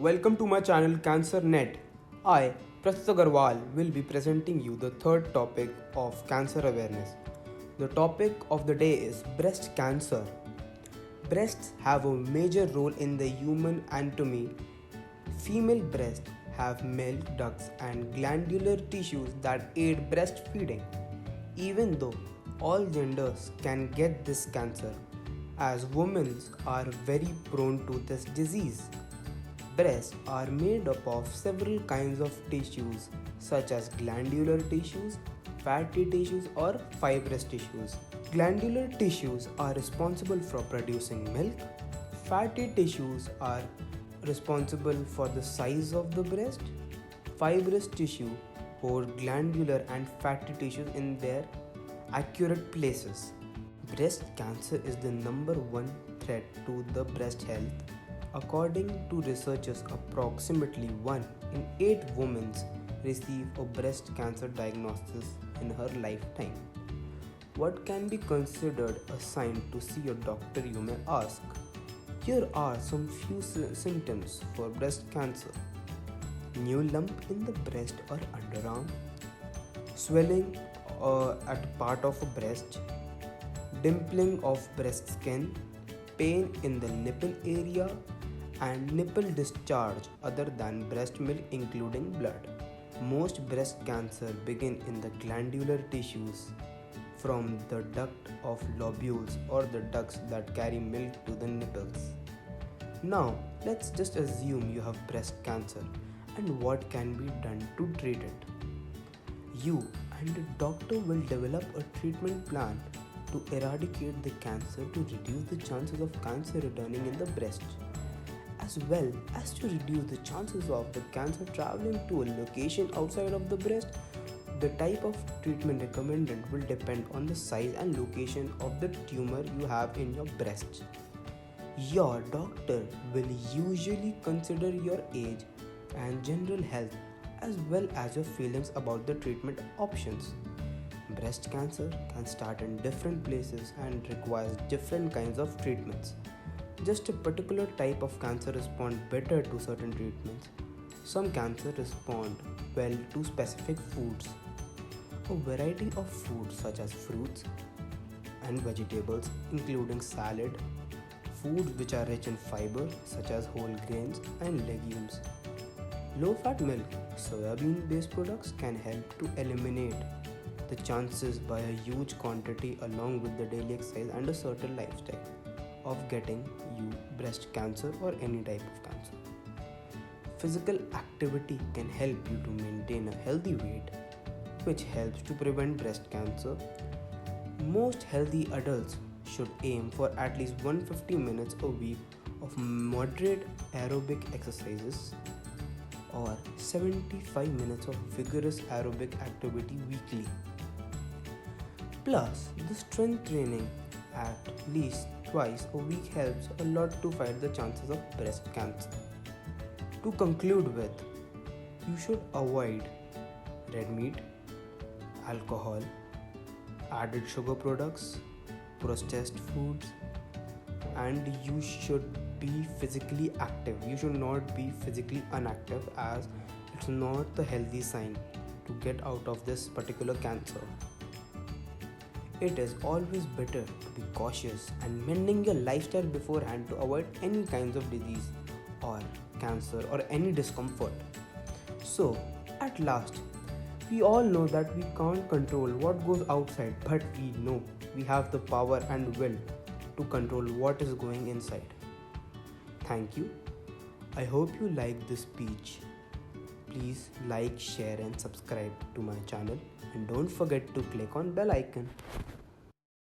Welcome to my channel Cancer Net. I, Prathit Agarwal, will be presenting you the third topic of cancer awareness. The topic of the day is breast cancer. Breasts have a major role in the human anatomy. Female breasts have milk ducts and glandular tissues that aid breastfeeding. Even though all genders can get this cancer, as women are very prone to this disease. Breasts are made up of several kinds of tissues such as glandular tissues, fatty tissues or fibrous tissues. Glandular tissues are responsible for producing milk. Fatty tissues are responsible for the size of the breast. Fibrous tissue hold glandular and fatty tissues in their accurate places. Breast cancer is the number one threat to the breast health. According to researchers, approximately 1 in 8 women receive a breast cancer diagnosis in her lifetime. What can be considered a sign to see a doctor, you may ask? Here are some few symptoms for breast cancer. New lump in the breast or underarm, swelling at part of a breast, dimpling of breast skin, pain in the nipple area, and nipple discharge other than breast milk including blood. Most breast cancer begin in the glandular tissues from the duct of lobules or the ducts that carry milk to the nipples. Now let's just assume you have breast cancer and what can be done to treat it. You and the doctor will develop a treatment plan to eradicate the cancer to reduce the chances of cancer returning in the breast, as well as to reduce the chances of the cancer traveling to a location outside of the breast. The type of treatment recommended will depend on the size and location of the tumor you have in your breast. Your doctor will usually consider your age and general health as well as your feelings about the treatment options. Breast cancer can start in different places and requires different kinds of treatments. Just a particular type of cancer respond better to certain treatments. Some cancer respond well to specific foods. A variety of foods such as fruits and vegetables including salad, foods which are rich in fiber such as whole grains and legumes. Low-fat milk, soybean-based products can help to eliminate the chances by a huge quantity along with the daily exercise and a certain lifestyle of getting you breast cancer or any type of cancer. Physical activity can help you to maintain a healthy weight, which helps to prevent breast cancer. Most healthy adults should aim for at least 150 minutes a week of moderate aerobic exercises or 75 minutes of vigorous aerobic activity weekly. Plus, the strength training at least twice a week helps a lot to fight the chances of breast cancer. To conclude with, you should avoid red meat, alcohol, added sugar products, processed foods, and you should be physically active. You should not be physically inactive as it's not the healthy sign to get out of this particular cancer. It is always better to be cautious and mending your lifestyle beforehand to avoid any kinds of disease or cancer or any discomfort. So, at last, we all know that we can't control what goes outside, but we know we have the power and will to control what is going inside. Thank you. I hope you like this speech. Please like, share and subscribe to my channel and don't forget to click on bell icon.